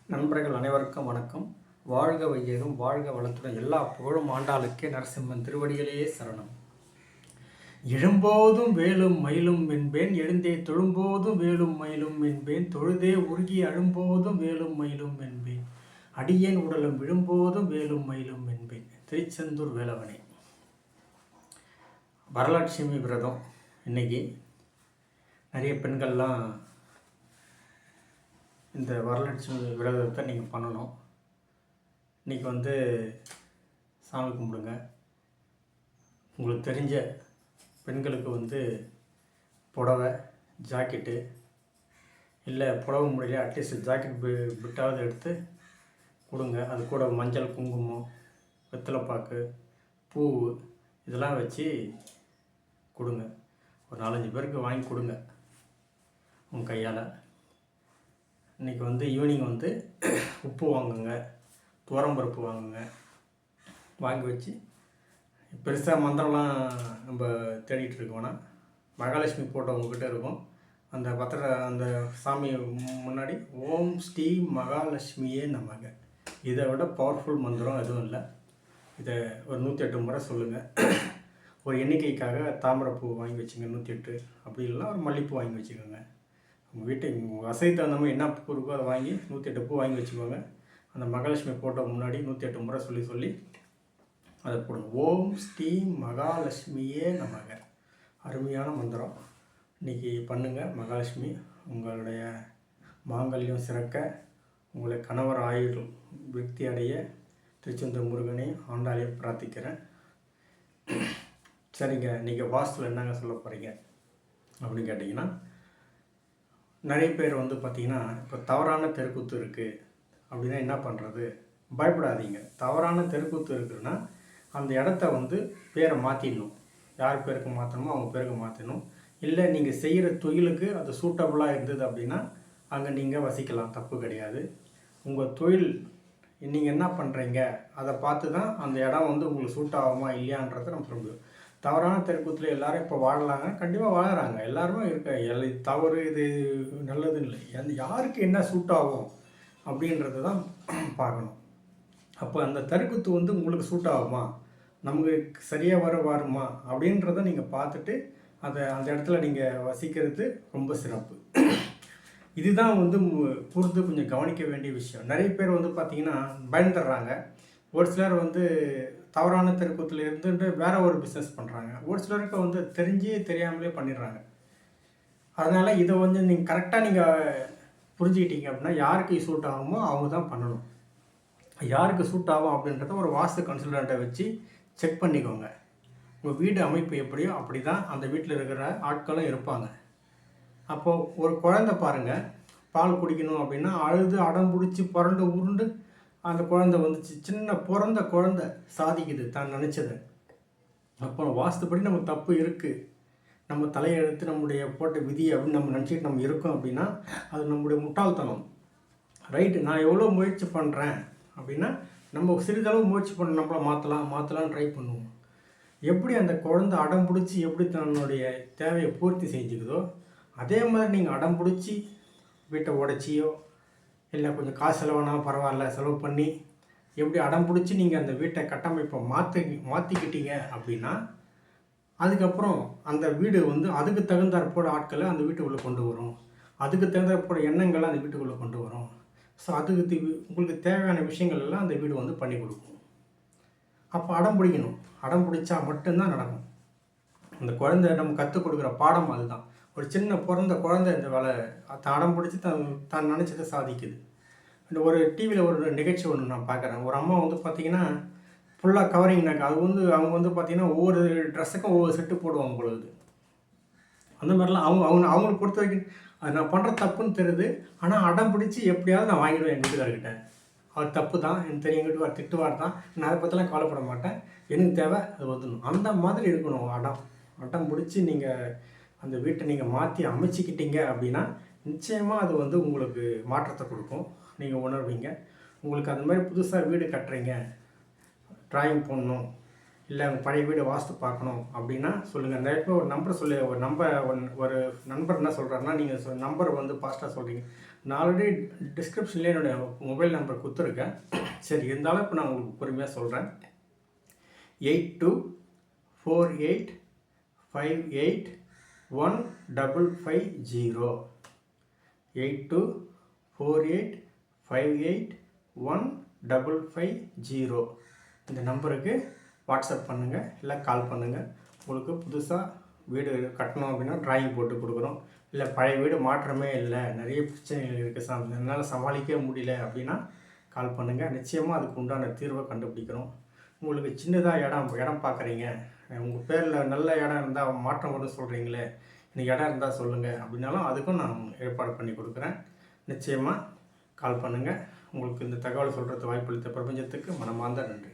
நண்பர்கள் அனைவருக்கும் வணக்கம். வாழ்க வையகம், வாழ்க வளத்துடன், எல்லா புகழும் ஆண்டாளுக்கே. நரசிம்மன் திருவடிகளே சரணம். எழும்போதும் வேலும் மயிலும் என்பேன், எழுந்தே தொழும்போதும் வேலும் மயிலும் என்பேன், தொழுதே உருகி அழும்போதும் வேலும் மயிலும் என்பேன், அடியேன் உடலும் விழும்போதும் வேலும் மயிலும் என்பேன். திருச்செந்தூர் வேலவனே. வரலட்சுமி விரதம் இன்னைக்கு நிறைய பெண்கள்லாம் இந்த வரலட்சுமி விரதத்தை நீங்கள் பண்ணணும். இன்றைக்கி சாமி கும்பிடுங்க. உங்களுக்கு தெரிஞ்ச பெண்களுக்கு புடவை, ஜாக்கெட்டு, இல்லை புடவை முடியல அட்லீஸ்ட் ஜாக்கெட் பிட்டாவது எடுத்து கொடுங்க. அது கூட மஞ்சள், குங்குமம், வெத்தலைப்பாக்கு, பூ இதெல்லாம் வச்சு கொடுங்க. ஒரு 4-5 பேருக்கு வாங்கி கொடுங்க உங்கள் கையால். இன்றைக்கி ஈவினிங் உப்பு வாங்குங்க, துவரம்பருப்பு வாங்குங்க. வாங்கி வச்சு பெருசாக மந்திரம்லாம் நம்ம தேடிகிட்டு இருக்கோன்னா, மகாலட்சுமி போட்டோ உங்ககிட்ட இருக்கும். அந்த சாமி முன்னாடி ஓம் ஸ்ரீ மகாலட்சுமியே நமக. இதை விட பவர்ஃபுல் மந்திரம் எதுவும் இல்லை. இதை ஒரு 108 முறை சொல்லுங்கள். ஒரு எண்ணிக்கைக்காக தாமரைப்பூ வாங்கி வச்சுங்க 108. அப்படி இல்லைனா ஒரு மல்லிகைப்பூ வாங்கி வச்சுக்கோங்க. உங்கள் வீட்டுக்கு உங்கள் வசதிக்கு தகுந்த மாதிரி என்ன பூ இருக்கோ அதை வாங்கி 108 பூ வாங்கி வச்சுக்கோங்க. அந்த மகாலட்சுமி போட்டோ முன்னாடி 108 முறை சொல்லி அதை போடுங்க. ஓம் ஸ்ரீ மகாலட்சுமியே நமக. அருமையான மந்திரம். இன்றைக்கி பண்ணுங்கள். மகாலட்சுமி உங்களுடைய மாங்கல்யம் சிறக்க, உங்களை கணவர் ஆயுள் விருத்தி அடைய திருச்செந்தூர் முருகனை ஆண்டாளையும் பிரார்த்திக்கிறேன். சரிங்க, நீங்கள் வாஸ்துவில் என்னங்க சொல்ல போகிறீங்க அப்படின்னு கேட்டிங்கன்னா, நிறைய பேர் பார்த்திங்கன்னா இப்போ தவறான தெருக்கூத்து இருக்குது அப்படின்னா என்ன பண்ணுறது? பயப்படாதீங்க. தவறான தெருக்கூத்து இருக்குதுன்னா அந்த இடத்த பேரை மாற்றிடணும். யார் பேருக்கு மாற்றணுமோ அவங்க பேருக்கு மாற்றணும். இல்லை நீங்கள் செய்கிற தொழிலுக்கு அது சூட்டபுளாக இருந்தது அப்படின்னா அங்கே நீங்கள் வசிக்கலாம், தப்பு கிடையாது. உங்கள் தொழில் நீங்கள் என்ன பண்ணுறீங்க அதை பார்த்து தான் அந்த இடம் உங்களுக்கு சூட் ஆகுமா இல்லையான்றதை நம்ம சொல்ல முடியும். தவறான தெருக்கூத்தில் எல்லோரும் இப்போ வாழலாங்க, கண்டிப்பாக வாழறாங்க. எல்லாருமே இருக்க தவறு இது நல்லதுன்னு இல்லை. யாருக்கு என்ன சூட் ஆகும் அப்படின்றது தான் பார்க்கணும். அப்போ அந்த தெருக்கூத்து உங்களுக்கு சூட் ஆகுமா, நமக்கு சரியாக வருமா அப்படின்றத நீங்கள் பார்த்துட்டு அந்த இடத்துல நீங்கள் வசிக்கிறது ரொம்ப சிறப்பு. இதுதான் கூர்ந்து கொஞ்சம் கவனிக்க வேண்டிய விஷயம். நிறைய பேர் பார்த்திங்கன்னா பயந்துடுறாங்க. ஒரு சிலர் தவறான தெருக்கூத்தில் இருந்துட்டு வேற ஒரு பிஸ்னஸ் பண்ணுறாங்க. ஒரு சிலருக்கு தெரிஞ்சே தெரியாமலே பண்ணிடுறாங்க. அதனால் இதை நீங்கள் கரெக்டாக நீங்கள் புரிஞ்சுக்கிட்டீங்க அப்படின்னா யாருக்கு சூட் ஆகுமோ அவங்க தான் பண்ணணும். யாருக்கு சூட் ஆகும் அப்படின்றத ஒரு வாஸ்து கன்சல்டண்ட்டை வச்சு செக் பண்ணிக்கோங்க. உங்கள் வீடு அமைப்பு எப்படியோ அப்படி தான் அந்த வீட்டில் இருக்கிற ஆட்களும் இருப்பாங்க. அப்போது ஒரு குழந்தை பாருங்கள், பால் குடிக்கணும் அப்படின்னா அழுது அடம் பிடிச்சி புரண்டு உருண்டு அந்த குழந்தை சின்ன பிறந்த குழந்தை சாதிக்குது தான் நினச்சதை. அப்புறம் வாஸ்துப்படி நம்ம தப்பு இருக்குது, நம்ம தலையெழுத்து நம்முடைய போட்ட விதி அப்படின்னு நம்ம நினச்சிட்டு நம்ம இருக்கோம் அப்படின்னா அது நம்முடைய முட்டாள்தனம். ரைட்டு, நான் எவ்வளோ முயற்சி பண்ணுறேன் அப்படின்னா நம்ம சிறிதளவு முயற்சி பண்ண நம்மளை மாற்றலான்னு ட்ரை பண்ணுவோம். எப்படி அந்த குழந்தை அடம் பிடிச்சி எப்படி தன்னுடைய தேவையை பூர்த்தி செஞ்சுக்குதோ அதே மாதிரி நீங்கள் அடம் பிடிச்சி வீட்டை உடைச்சியோ இல்லை கொஞ்சம் காசு செலவானாலும் பரவாயில்ல செலவு பண்ணி எப்படி அடம் பிடிச்சி நீங்கள் அந்த வீட்டை கட்டமைப்பை மாற்றிக்கிட்டீங்க அப்படின்னா அதுக்கப்புறம் அந்த வீடு அதுக்கு தகுந்தாற்போட ஆட்களை அந்த வீட்டுக்குள்ளே கொண்டு வரும். அதுக்கு தகுந்தாற்போட எண்ணங்களை அந்த வீட்டுக்குள்ளே கொண்டு வரும். ஸோ அதுக்கு உங்களுக்கு தேவையான விஷயங்கள் எல்லாம் அந்த வீடு பண்ணி கொடுக்கும். அப்போ அடம் பிடிக்கணும். அடம் பிடிச்சா மட்டும்தான் நடக்கும். அந்த குழந்தை நம்ம கற்றுக் கொடுக்குற பாடம் அதுதான். ஒரு சின்ன பிறந்த குழந்தை இந்த வேலை அடம் பிடிச்சி தான் நினச்சதை சாதிக்குது. இந்த ஒரு டிவியில் ஒரு நிகழ்ச்சி ஒன்று நான் பார்க்குறேன். ஒரு அம்மா பார்த்திங்கன்னா ஃபுல்லாக கவரிங்னாக்கா அது அவங்க பார்த்திங்கன்னா ஒவ்வொரு ட்ரெஸ்ஸுக்கும் ஒவ்வொரு செட்டு போடுவாங்க பொழுது. அந்த மாதிரிலாம் அவங்களுக்கு பொறுத்த வரைக்கும் அது நான் பண்ணுற தப்புன்னு தெரியுது. ஆனால் அடம் பிடிச்சி எப்படியாவது நான் வாங்கிடுவேன் எங்கள் வீட்டுக்காரர்கிட்ட. அவர் தப்பு தான் எனக்கு தெரியும், எங்கள் வீட்டுக்கார் திட்டுவார் தான், நான் அதை பற்றிலாம் கவலைப்பட மாட்டேன், எனக்கு தேவை அது வந்துடணும். அந்த மாதிரி இருக்கணும். அடம் பிடிச்சி நீங்கள் அந்த வீட்டை நீங்கள் மாற்றி அமைச்சிக்கிட்டீங்க அப்படின்னா நிச்சயமாக அது உங்களுக்கு மாற்றத்தை கொடுக்கும். நீங்கள் உணர்வீங்க. உங்களுக்கு அந்த மாதிரி புதுசாக வீடு கட்டுறீங்க, ட்ராயிங் போடணும், இல்லை உங்கள் பழைய வீடு வாஸ்து பார்க்கணும் அப்படின்னா சொல்லுங்கள். நிறைய ஒரு நம்பர் ஒரு நம்பர் என்ன சொல்கிறாருன்னா, நீங்கள் நம்பர் ஃபாஸ்ட்டாக சொல்கிறீங்க. நான் ஆல்ரெடி டிஸ்கிரிப்ஷன்லேயே என்னுடைய மொபைல் நம்பர் கொடுத்துருக்கேன். சரி, இருந்தாலும் இப்போ நான் உங்களுக்கு பொறுமையாக சொல்கிறேன். 8248581550. 8248581550. இந்த நம்பருக்கு வாட்ஸ்அப் பண்ணுங்கள், இல்லை கால் பண்ணுங்கள். உங்களுக்கு புதுசாக வீடு கட்டணும் அப்படின்னா டிராயிங் போட்டு கொடுக்குறோம். இல்லை பழைய வீடு மாற்றமே இல்லை, நிறைய பிரச்சனைகள் இருக்குது, என்னால் சமாளிக்கவே முடியல அப்படின்னா கால் பண்ணுங்கள். நிச்சயமாக அதுக்கு உண்டான தீர்வை கண்டுபிடிக்கிறோம். உங்களுக்கு சின்னதாக இடம் பார்க்குறீங்க, உங்கள் பேரில் நல்ல இடம் இருந்தால் மாற்றம் கொண்டு சொல்கிறீங்களே, எனக்கு இடம் இருந்தால் சொல்லுங்கள் அப்படின்னாலும் அதுக்கும் நான் ஏற்பாடு பண்ணி கொடுக்குறேன். நிச்சயமாக கால் பண்ணுங்கள். உங்களுக்கு இந்த தகவல் சொல்கிறது வாய்ப்பளித்த பிரபஞ்சத்துக்கு மனமார்ந்த நன்றி.